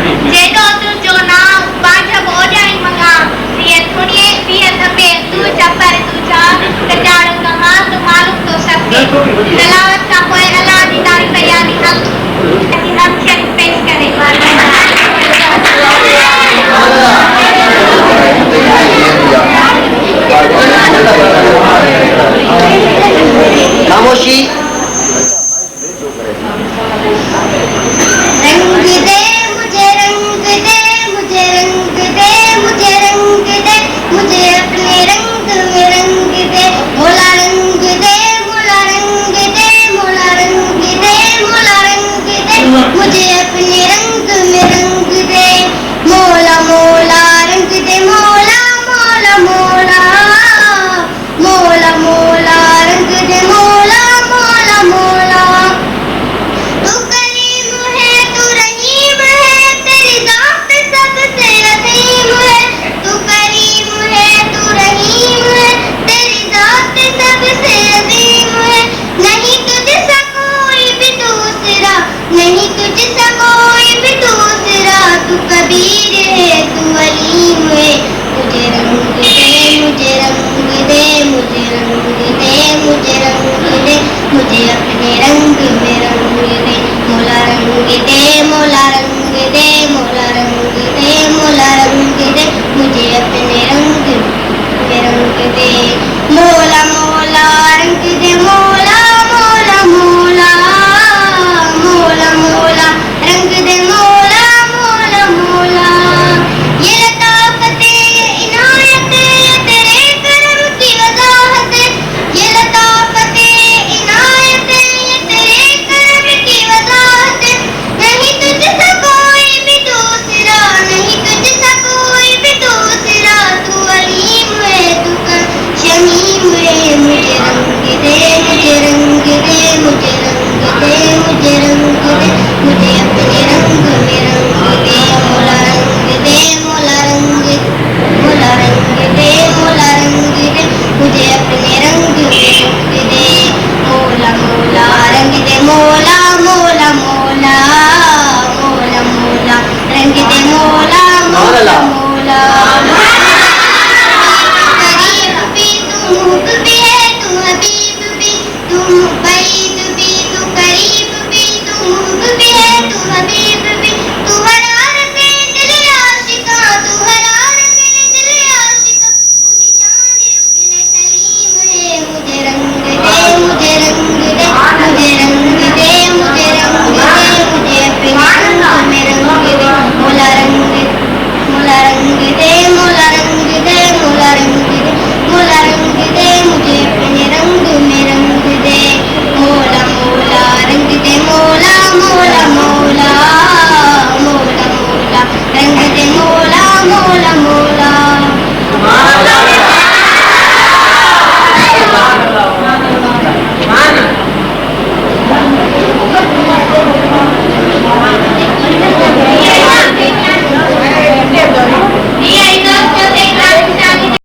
जेको तुझो नाम वाजब ओजाई मंगा प्रिय थोड़िए प्रिय थपे तू चपर तुझा कटाड़ो कमा तो मालूम तो सबके तलावत का कोई अल्लाह दी तारीफ यानी हम शरीफ पेश करें खामोशी। मुझे अपने रंग में रंग दे मोला रंग दे मोला रंग दे मोला रंग दे मोला रंग दे मुझे अपने